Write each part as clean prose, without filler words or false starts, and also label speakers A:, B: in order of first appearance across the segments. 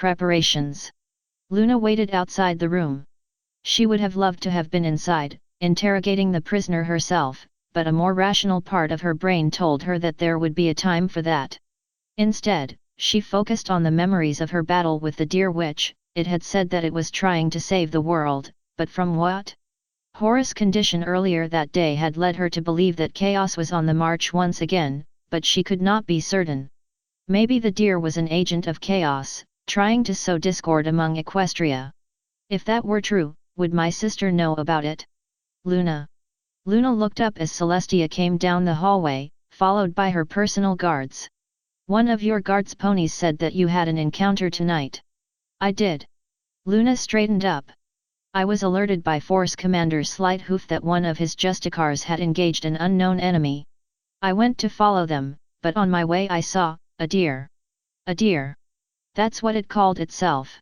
A: preparations. Luna waited outside the room. She would have loved to have been inside, interrogating the prisoner herself, but a more rational part of her brain told her that there would be a time for that. Instead, she focused on the memories of her battle with the deer witch. It had said that it was trying to save the world, but from what? Horace's condition earlier that day had led her to believe that chaos was on the march once again, but she could not be certain. Maybe the deer was an agent of chaos, trying to sow discord among Equestria. If that were true, would my sister know about it? Luna. Luna looked up as Celestia came down the hallway, followed by her personal guards. One of your guards' ponies said that you had an encounter tonight. I did. Luna straightened up. I was alerted by Force Commander Slighthoof that one of his Justicars had engaged an unknown enemy. I went to follow them, but on my way I saw a deer. A deer. That's what it called itself.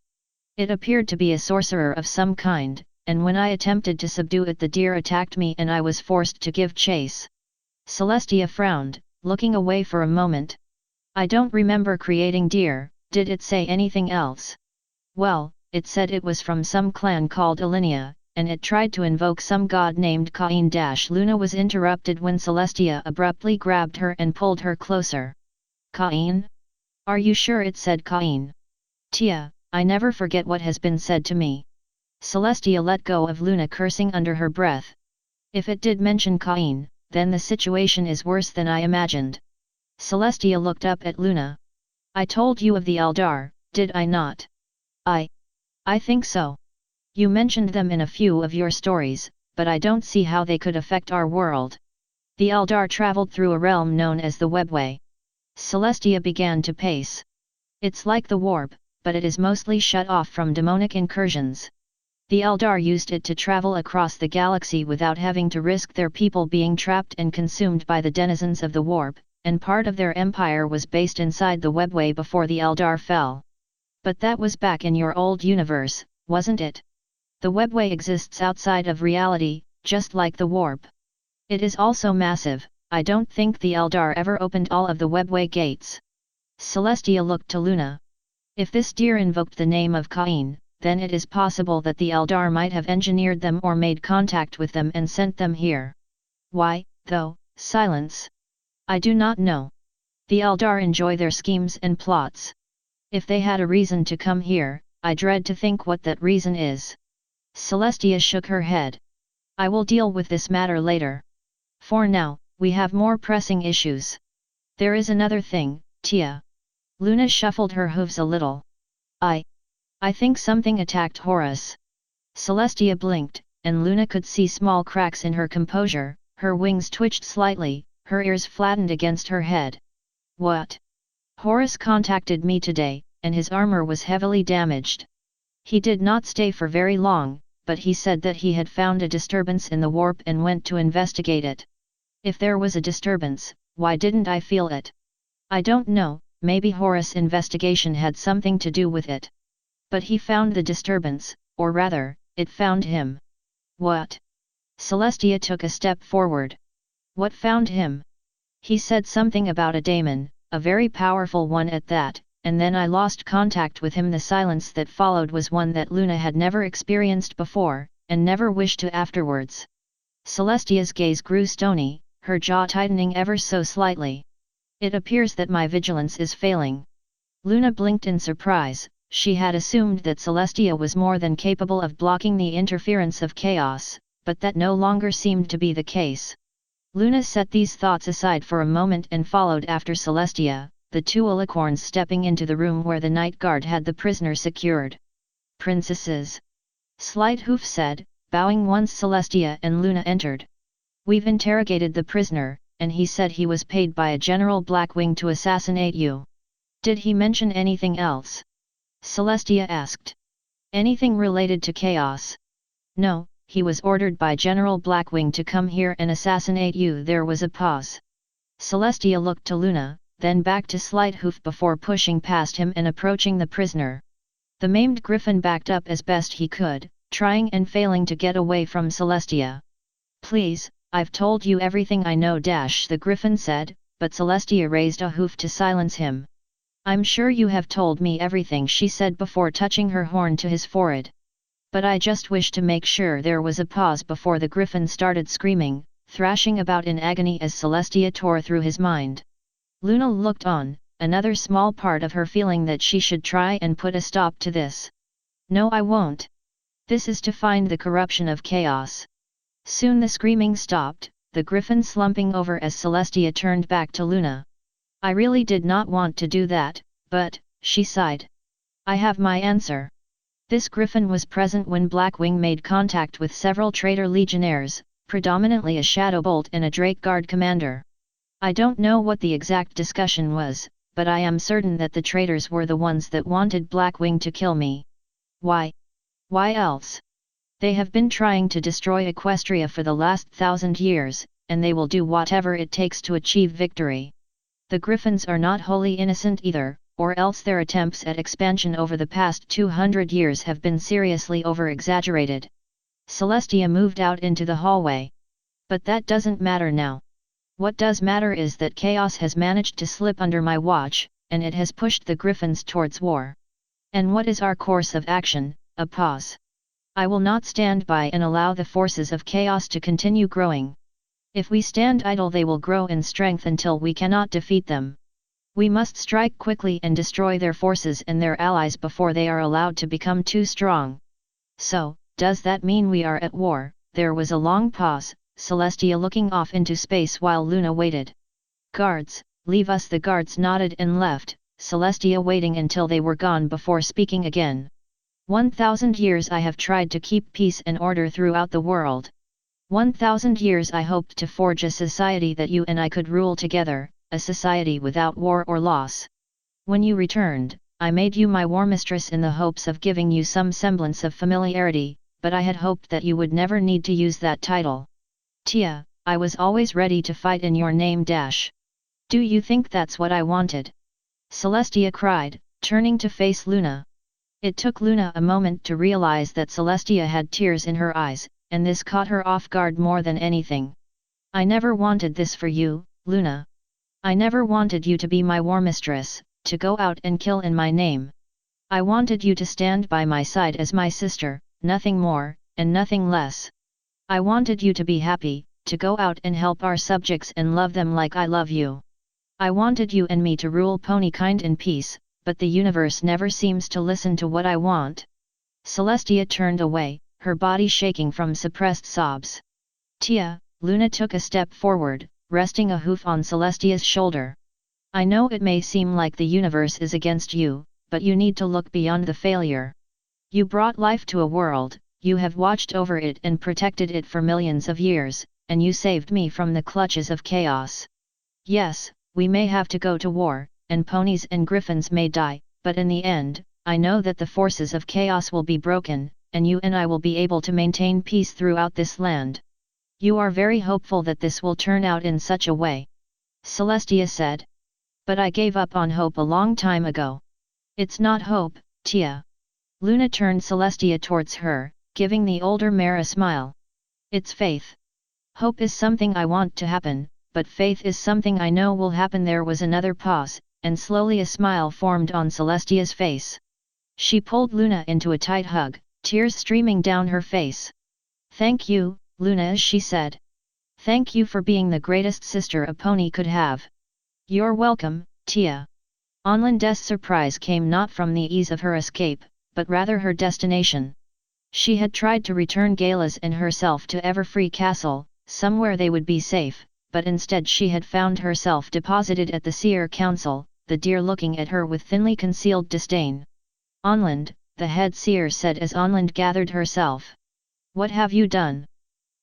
A: It appeared to be a sorcerer of some kind, and when I attempted to subdue it, the deer attacked me and I was forced to give chase. Celestia frowned, looking away for a moment. I don't remember creating deer. Did it say anything else? Well, it said it was from some clan called Alinea, and it tried to invoke some god named Cain. Luna was interrupted when Celestia abruptly grabbed her and pulled her closer. Cain? Are you sure it said Cain? Tia, I never forget what has been said to me. Celestia let go of Luna, cursing under her breath. If it did mention Cain, then the situation is worse than I imagined. Celestia looked up at Luna. I told you of the Eldar, did I not? I think so. You mentioned them in a few of your stories, but I don't see how they could affect our world. The Eldar traveled through a realm known as the Webway. Celestia began to pace. It's like the warp, but it is mostly shut off from demonic incursions. The Eldar used it to travel across the galaxy without having to risk their people being trapped and consumed by the denizens of the warp, and part of their empire was based inside the Webway before the Eldar fell. But that was back in your old universe, wasn't it? The Webway exists outside of reality, just like the warp. It is also massive. I don't think the Eldar ever opened all of the Webway gates. Celestia looked to Luna. If this deer invoked the name of Cain, then it is possible that the Eldar might have engineered them or made contact with them and sent them here. Why, though? Silence. I do not know. The Eldar enjoy their schemes and plots. If they had a reason to come here, I dread to think what that reason is. Celestia shook her head. I will deal with this matter later. For now, we have more pressing issues. There is another thing, Tia. Luna shuffled her hooves a little. I think something attacked Horace. Celestia blinked, and Luna could see small cracks in her composure. Her wings twitched slightly, her ears flattened against her head. What? Horace contacted me today, and his armor was heavily damaged. He did not stay for very long, but he said that he had found a disturbance in the warp and went to investigate it. If there was a disturbance, why didn't I feel it? I don't know, maybe Horace's investigation had something to do with it. But he found the disturbance, or rather, it found him. What? Celestia took a step forward. What found him? He said something about a daemon, a very powerful one at that, and then I lost contact with him. The silence that followed was one that Luna had never experienced before, and never wished to afterwards. Celestia's gaze grew stony, her jaw tightening ever so slightly. It appears that my vigilance is failing. Luna blinked in surprise. She had assumed that Celestia was more than capable of blocking the interference of chaos, but that no longer seemed to be the case. Luna set these thoughts aside for a moment and followed after Celestia, the two alicorns stepping into the room where the night guard had the prisoner secured. Princesses. Slighthoof said, bowing once Celestia and Luna entered. We've interrogated the prisoner, and he said he was paid by a General Blackwing to assassinate you. Did he mention anything else? Celestia asked. Anything related to chaos? No. He was ordered by General Blackwing to come here and assassinate you. There was a pause. Celestia looked to Luna, then back to Slighthoof before pushing past him and approaching the prisoner. The maimed griffin backed up as best he could, trying and failing to get away from Celestia. Please, I've told you everything I know. The griffin said, but Celestia raised a hoof to silence him. I'm sure you have told me everything, she said before touching her horn to his forehead. But I just wish to make sure. There was a pause before the griffin started screaming, thrashing about in agony as Celestia tore through his mind. Luna looked on, another small part of her feeling that she should try and put a stop to this. No, I won't. This is to find the corruption of chaos. Soon the screaming stopped, the griffin slumping over as Celestia turned back to Luna. I really did not want to do that, but, she sighed. I have my answer. This griffin was present when Blackwing made contact with several traitor legionnaires, predominantly a Shadow Bolt and a Drake Guard commander. I don't know what the exact discussion was, but I am certain that the traitors were the ones that wanted Blackwing to kill me. Why? Why else? They have been trying to destroy Equestria for the last 1,000 years, and they will do whatever it takes to achieve victory. The Griffins are not wholly innocent either, or else their attempts at expansion over the past 200 years have been seriously over-exaggerated. Celestia moved out into the hallway. But that doesn't matter now. What does matter is that chaos has managed to slip under my watch, and it has pushed the Griffins towards war. And what is our course of action? A pause. I will not stand by and allow the forces of chaos to continue growing. If we stand idle, they will grow in strength until we cannot defeat them. We must strike quickly and destroy their forces and their allies before they are allowed to become too strong. So, does that mean we are at war? There was a long pause, Celestia looking off into space while Luna waited. Guards, leave us. The guards nodded and left, Celestia waiting until they were gone before speaking again. 1,000 years I have tried to keep peace and order throughout the world. 1,000 years I hoped to forge a society that you and I could rule together, a society without war or loss. When you returned, I made you my Warmistress in the hopes of giving you some semblance of familiarity, but I had hoped that you would never need to use that title. Tia, I was always ready to fight in your name. Do you think that's what I wanted? Celestia cried, turning to face Luna. It took Luna a moment to realize that Celestia had tears in her eyes, and this caught her off guard more than anything. I never wanted this for you, Luna. I never wanted you to be my Warmistress, to go out and kill in my name. I wanted you to stand by my side as my sister, nothing more, and nothing less. I wanted you to be happy, to go out and help our subjects and love them like I love you. I wanted you and me to rule Ponykind in peace, but the universe never seems to listen to what I want. Celestia turned away, her body shaking from suppressed sobs. Tia, Luna took a step forward, resting a hoof on Celestia's shoulder. I know it may seem like the universe is against you, but you need to look beyond the failure. You brought life to a world, you have watched over it and protected it for millions of years, and you saved me from the clutches of chaos. Yes, we may have to go to war, and ponies and griffins may die, but in the end, I know that the forces of chaos will be broken, and you and I will be able to maintain peace throughout this land. You are very hopeful that this will turn out in such a way. Celestia said. But I gave up on hope a long time ago. It's not hope, Tia. Luna turned Celestia towards her, giving the older mare a smile. It's faith. Hope is something I want to happen, but faith is something I know will happen. There was another pause, and slowly a smile formed on Celestia's face. She pulled Luna into a tight hug, tears streaming down her face. Thank you, Luna, she said. Thank you for being the greatest sister a pony could have. You're welcome, Tia. Onlinde's surprise came not from the ease of her escape, but rather her destination. She had tried to return Galas and herself to Everfree Castle, somewhere they would be safe, but instead she had found herself deposited at the Seer Council, the deer looking at her with thinly concealed disdain. Onlind, the head seer said as Onlind gathered herself. What have you done?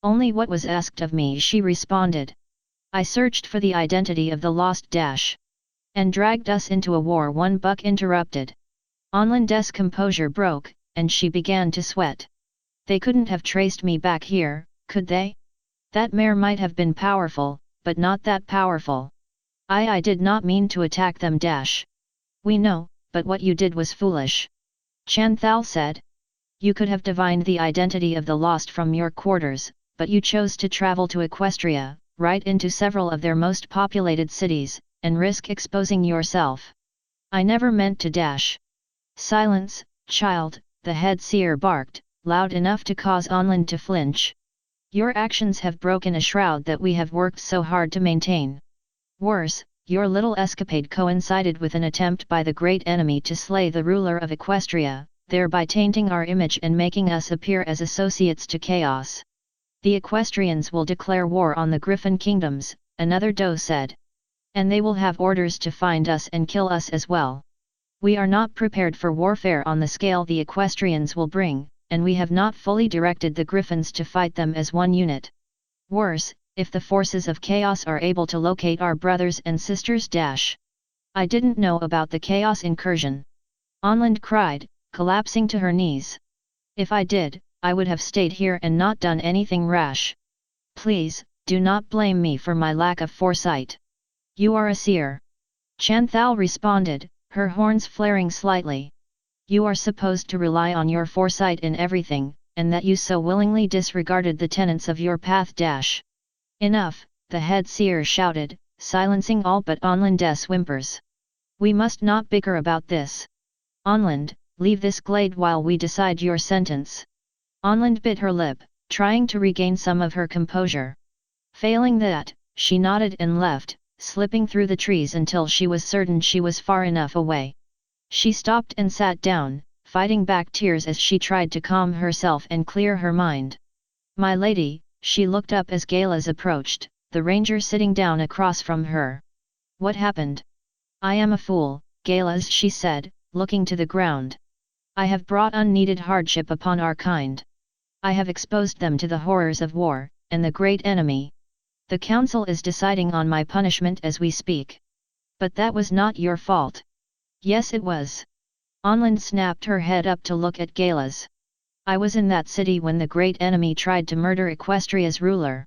A: Only what was asked of me, she responded. I searched for the identity of the lost dash. And dragged us into a war, one buck interrupted. Onlinde's composure broke, and she began to sweat. They couldn't have traced me back here, could they? That mare might have been powerful, but not that powerful. I did not mean to attack them. We know, but what you did was foolish. Chanthal said. You could have divined the identity of the lost from your quarters, but you chose to travel to Equestria, right into several of their most populated cities, and risk exposing yourself. I never meant to dash. Silence, child, the head seer barked, loud enough to cause Onland to flinch. Your actions have broken a shroud that we have worked so hard to maintain. Worse, your little escapade coincided with an attempt by the great enemy to slay the ruler of Equestria, thereby tainting our image and making us appear as associates to chaos. The Equestrians will declare war on the Griffin Kingdoms, another doe said. And they will have orders to find us and kill us as well. We are not prepared for warfare on the scale the Equestrians will bring, and we have not fully directed the Griffins to fight them as one unit. Worse, if the forces of chaos are able to locate our brothers and sisters. I didn't know about the chaos incursion. Onland cried, collapsing to her knees. If I did, I would have stayed here and not done anything rash. Please, do not blame me for my lack of foresight. You are a seer. Chanthal responded, her horns flaring slightly. You are supposed to rely on your foresight in everything, and that you so willingly disregarded the tenets of your path. Enough, the head seer shouted, silencing all but Onland's whimpers. We must not bicker about this. Onland, leave this glade while we decide your sentence. Onland bit her lip, trying to regain some of her composure. Failing that, she nodded and left, slipping through the trees until she was certain she was far enough away. She stopped and sat down, fighting back tears as she tried to calm herself and clear her mind. My lady, she looked up as Galas approached, the ranger sitting down across from her. What happened? I am a fool, Galas, she said, looking to the ground. I have brought unneeded hardship upon our kind. I have exposed them to the horrors of war, and the great enemy. The council is deciding on my punishment as we speak. But that was not your fault. Yes, it was. Onland snapped her head up to look at Galas. I was in that city when the great enemy tried to murder Equestria's ruler.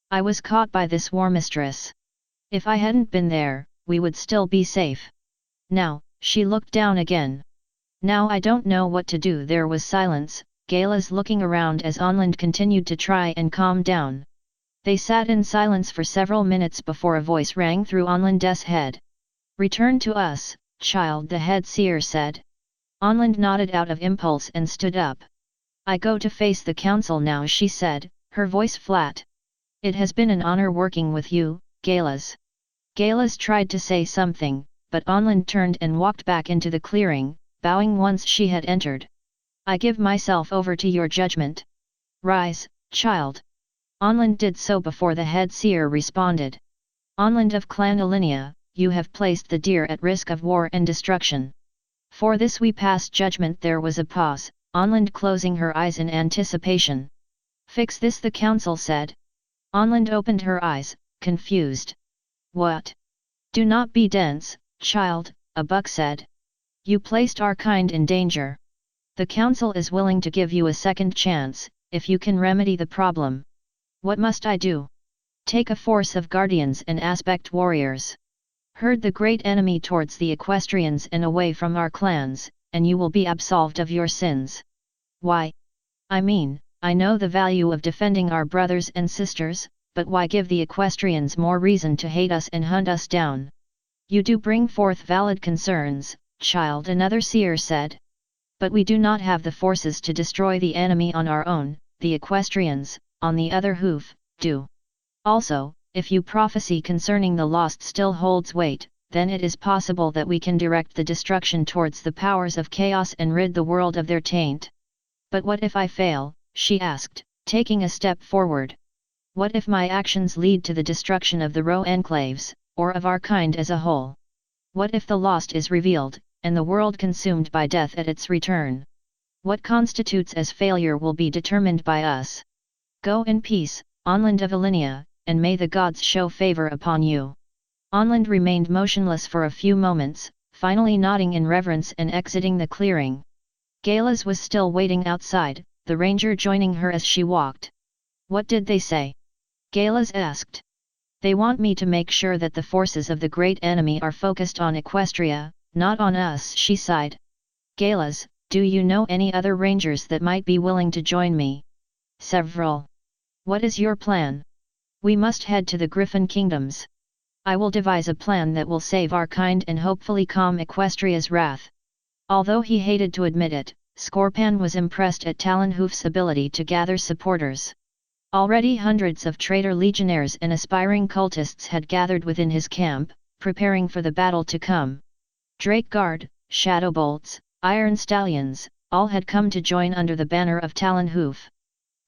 A: I was caught by this Warmistress. If I hadn't been there, we would still be safe. Now, she looked down again. Now I don't know what to do. There was silence, Galas looking around as Onland continued to try and calm down. They sat in silence for several minutes before a voice rang through Onland's head. Return to us, child, the head seer said. Onland nodded out of impulse and stood up. I go to face the council now, she said, her voice flat. It has been an honor working with you, Galas. Galas tried to say something, but Onland turned and walked back into the clearing, bowing once she had entered. I give myself over to your judgment. Rise, child. Onland did so before the head seer responded. Onland of Clan Alinea, you have placed the deer at risk of war and destruction. For this we pass judgment. There was a pause, Onland closing her eyes in anticipation. Fix this, the council said. Onland opened her eyes, confused. What? Do not be dense, child, a buck said. You placed our kind in danger. The council is willing to give you a second chance, if you can remedy the problem. What must I do? Take a force of guardians and aspect warriors. Herd the great enemy towards the Equestrians and away from our clans, and you will be absolved of your sins. Why? I mean, I know the value of defending our brothers and sisters, but why give the Equestrians more reason to hate us and hunt us down? You do bring forth valid concerns, child, another seer said. But we do not have the forces to destroy the enemy on our own. The Equestrians, on the other hoof, do. Also, if your prophecy concerning the lost still holds weight, then it is possible that we can direct the destruction towards the powers of chaos and rid the world of their taint. But what if I fail? She asked, taking a step forward. What if my actions lead to the destruction of the Row enclaves, or of our kind as a whole? What if the lost is revealed, and the world consumed by death at its return? What constitutes as failure will be determined by us. Go in peace, Onland of Alinea, and may the gods show favor upon you. Onland remained motionless for a few moments, finally nodding in reverence and exiting the clearing. Galas was still waiting outside, the ranger joining her as she walked. What did they say? Galas asked. They want me to make sure that the forces of the great enemy are focused on Equestria, not on us, she sighed. Galas, do you know any other rangers that might be willing to join me? Several. What is your plan? We must head to the Griffin Kingdoms. I will devise a plan that will save our kind and hopefully calm Equestria's wrath. Although he hated to admit it, Scorpan was impressed at Talonhoof's ability to gather supporters. Already hundreds of traitor legionnaires and aspiring cultists had gathered within his camp, preparing for the battle to come. Drake Guard, Shadowbolts, Iron Stallions, all had come to join under the banner of Talonhoof.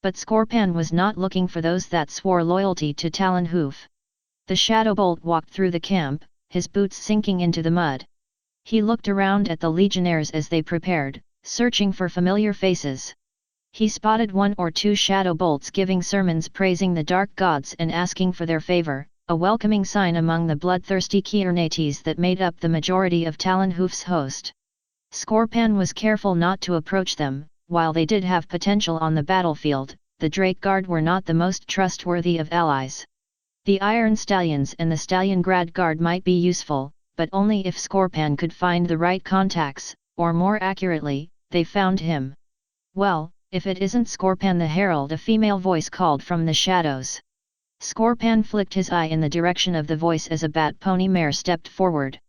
A: But Scorpan was not looking for those that swore loyalty to Talonhoof. The Shadowbolt walked through the camp, his boots sinking into the mud. He looked around at the legionnaires as they prepared, searching for familiar faces. He spotted one or two Shadowbolts giving sermons praising the dark gods and asking for their favor, a welcoming sign among the bloodthirsty Kiernates that made up the majority of Talonhoof's host. Scorpan was careful not to approach them. While they did have potential on the battlefield, the Drake Guard were not the most trustworthy of allies. The Iron Stallions and the Stalliongrad Guard might be useful, but only if Scorpan could find the right contacts, or more accurately, they found him. Well, if it isn't Scorpan the Herald, a female voice called from the shadows. Scorpan flicked his eye in the direction of the voice as a bat pony mare stepped forward.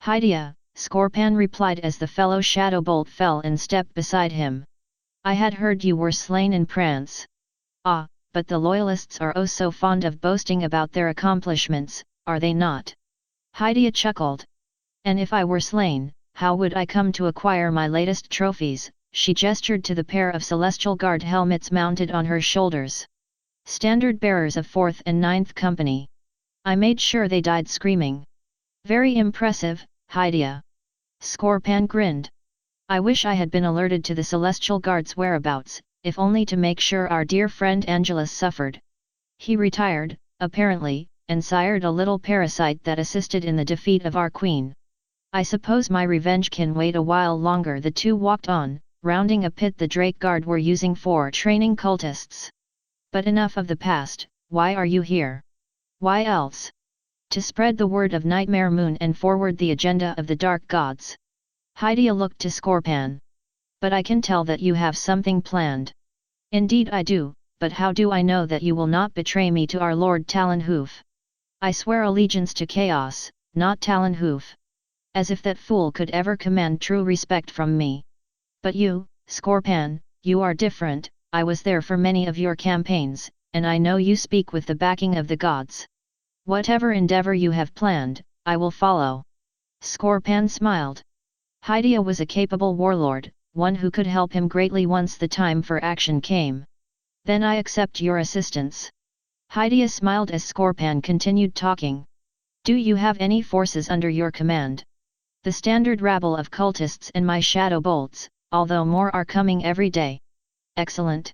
A: Hydia, Scorpan replied as the fellow Shadowbolt fell and stepped beside him. I had heard you were slain in Prance. Ah, but the Loyalists are oh so fond of boasting about their accomplishments, are they not? Hydia chuckled. And if I were slain, how would I come to acquire my latest trophies? She gestured to the pair of Celestial Guard helmets mounted on her shoulders. Standard bearers of 4th and 9th Company. I made sure they died screaming. Very impressive, Hydia. Scorpan grinned. I wish I had been alerted to the Celestial Guard's whereabouts, if only to make sure our dear friend Angelus suffered. He retired, apparently, and sired a little parasite that assisted in the defeat of our queen. I suppose my revenge can wait a while longer. The two walked on, rounding a pit the Drake Guard were using for training cultists. But enough of the past, why are you here? Why else? To spread the word of Nightmare Moon and forward the agenda of the Dark Gods. Hydia looked to Scorpan. But I can tell that you have something planned. Indeed I do, but how do I know that you will not betray me to our Lord Talonhoof? I swear allegiance to Chaos, not Talonhoof. As if that fool could ever command true respect from me. But you, Scorpan, you are different. I was there for many of your campaigns, and I know you speak with the backing of the gods. Whatever endeavor you have planned, I will follow. Scorpan smiled. Hydia was a capable warlord, one who could help him greatly once the time for action came. Then I accept your assistance. Hydia smiled as Scorpan continued talking. Do you have any forces under your command? The standard rabble of cultists and my shadow bolts, although more are coming every day. Excellent.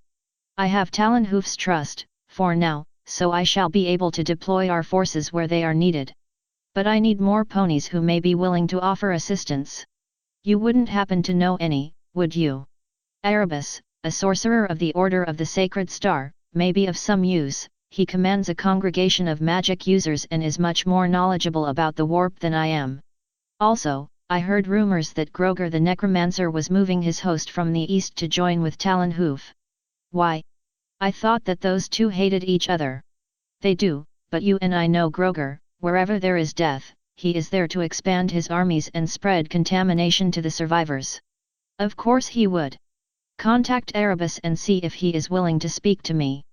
A: I have Talonhoof's trust, for now, so I shall be able to deploy our forces where they are needed. But I need more ponies who may be willing to offer assistance. You wouldn't happen to know any, would you? Erebus, a sorcerer of the Order of the Sacred Star, may be of some use. He commands a congregation of magic users and is much more knowledgeable about the warp than I am. Also, I heard rumors that Groger the Necromancer was moving his host from the east to join with Talonhoof. Why? I thought that those two hated each other. They do, but you and I know Groger. Wherever there is death, he is there to expand his armies and spread contamination to the survivors. Of course he would. Contact Erebus and see if he is willing to speak to me.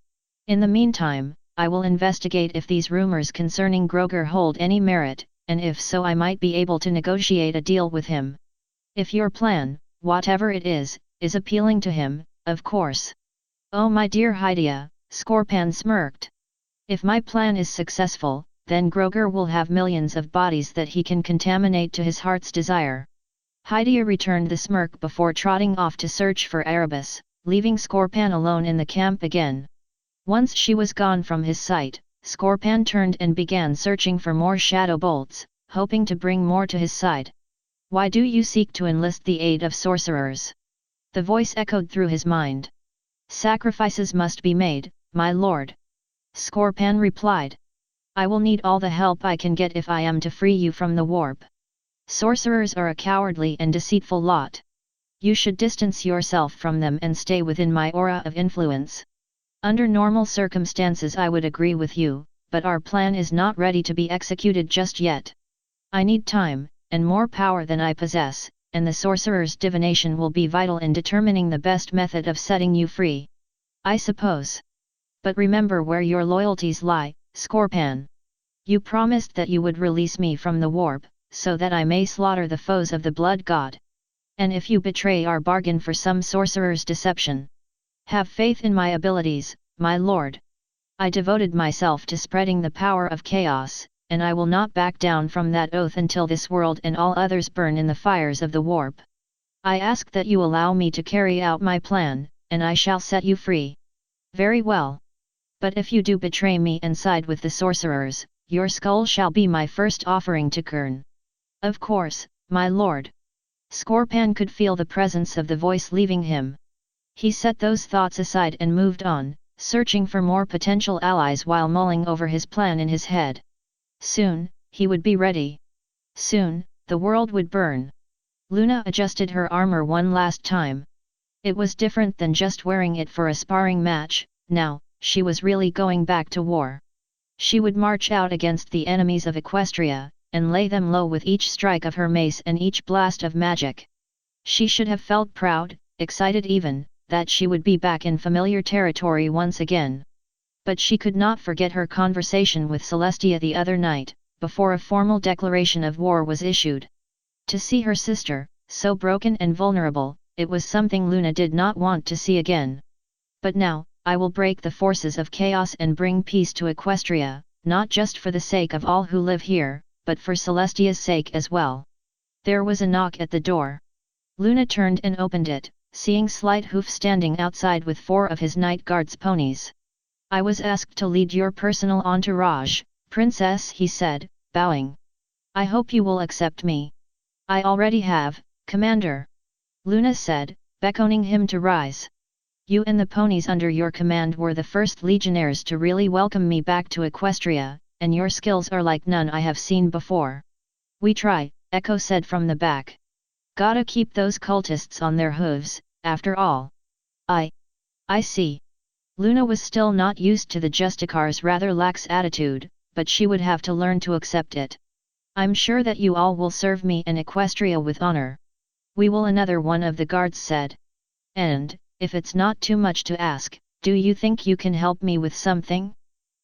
A: In the meantime, I will investigate if these rumors concerning Groger hold any merit, and if so I might be able to negotiate a deal with him. If your plan, whatever it is appealing to him, of course. Oh my dear Hydia, Scorpan smirked. If my plan is successful, then Groger will have millions of bodies that he can contaminate to his heart's desire. Hydia returned the smirk before trotting off to search for Erebus, leaving Scorpan alone in the camp again. Once she was gone from his sight, Scorpan turned and began searching for more shadow bolts, hoping to bring more to his side. Why do you seek to enlist the aid of sorcerers? The voice echoed through his mind. Sacrifices must be made, my lord. Scorpan replied. I will need all the help I can get if I am to free you from the warp. Sorcerers are a cowardly and deceitful lot. You should distance yourself from them and stay within my aura of influence. Under normal circumstances I would agree with you, but our plan is not ready to be executed just yet. I need time, and more power than I possess, and the sorcerer's divination will be vital in determining the best method of setting you free. I suppose. But remember where your loyalties lie, Scorpan. You promised that you would release me from the warp, so that I may slaughter the foes of the blood god. And if you betray our bargain for some sorcerer's deception, have faith in my abilities, my lord. I devoted myself to spreading the power of chaos, and I will not back down from that oath until this world and all others burn in the fires of the warp. I ask that you allow me to carry out my plan, and I shall set you free. Very well. But if you do betray me and side with the sorcerers, your skull shall be my first offering to Kern. Of course, my lord. Scorpan could feel the presence of the voice leaving him. He set those thoughts aside and moved on, searching for more potential allies while mulling over his plan in his head. Soon, he would be ready. Soon, the world would burn. Luna adjusted her armor one last time. It was different than just wearing it for a sparring match. Now, she was really going back to war. She would march out against the enemies of Equestria, and lay them low with each strike of her mace and each blast of magic. She should have felt proud, excited even, that she would be back in familiar territory once again. But she could not forget her conversation with Celestia the other night, before a formal declaration of war was issued. To see her sister, so broken and vulnerable, it was something Luna did not want to see again. But now, I will break the forces of chaos and bring peace to Equestria, not just for the sake of all who live here, but for Celestia's sake as well. There was a knock at the door. Luna turned and opened it, seeing Slighthoof standing outside with 4 of his night guard's ponies. I was asked to lead your personal entourage, princess, he said, bowing. I hope you will accept me. I already have, commander. Luna said, beckoning him to rise. You and the ponies under your command were the first legionnaires to really welcome me back to Equestria, and your skills are like none I have seen before. We try, Echo said from the back. Gotta keep those cultists on their hooves, after all. I see. Luna was still not used to the Justicar's rather lax attitude, but she would have to learn to accept it. I'm sure that you all will serve me and Equestria with honor. We will, another one of the guards said. And, if it's not too much to ask, do you think you can help me with something?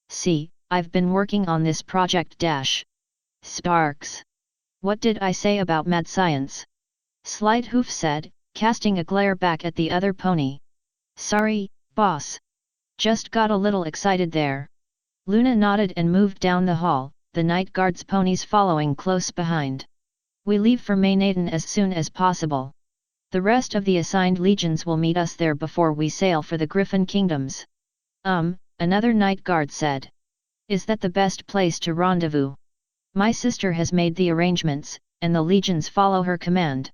A: See, I've been working on this project dash. Sparks. What did I say about mad science? Slighthoof said, casting a glare back at the other pony. Sorry, boss. Just got a little excited there. Luna nodded and moved down the hall, the night guard's ponies following close behind. We leave for Maynaden as soon as possible. The rest of the assigned legions will meet us there before we sail for the Griffin Kingdoms. Another night guard said. Is that the best place to rendezvous? My sister has made the arrangements, and the legions follow her command.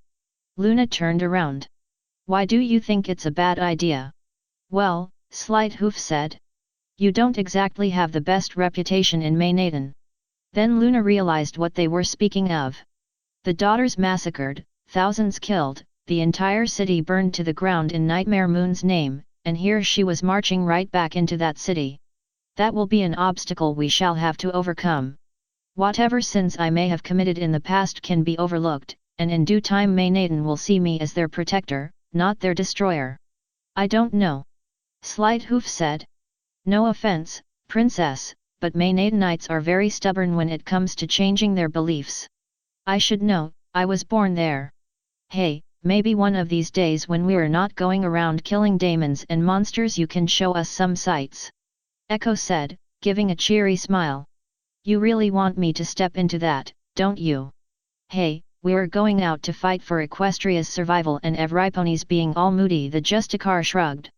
A: Luna turned around. Why do you think it's a bad idea? Well, Slighthoof said. You don't exactly have the best reputation in Maynaden. Then Luna realized what they were speaking of. The daughters massacred, thousands killed, the entire city burned to the ground in Nightmare Moon's name, and here she was marching right back into that city. That will be an obstacle we shall have to overcome. Whatever sins I may have committed in the past can be overlooked, and in due time Maynaden will see me as their protector, not their destroyer. I don't know. Slighthoof said. No offense, princess, but Maynadenites are very stubborn when it comes to changing their beliefs. I should know, I was born there. Hey, maybe one of these days when we're not going around killing daemons and monsters you can show us some sights. Echo said, giving a cheery smile. You really want me to step into that, don't you? Hey, we're going out to fight for Equestria's survival and Evriponi's being all moody, the Justicar shrugged.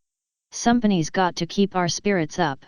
A: Somebody's got to keep our spirits up.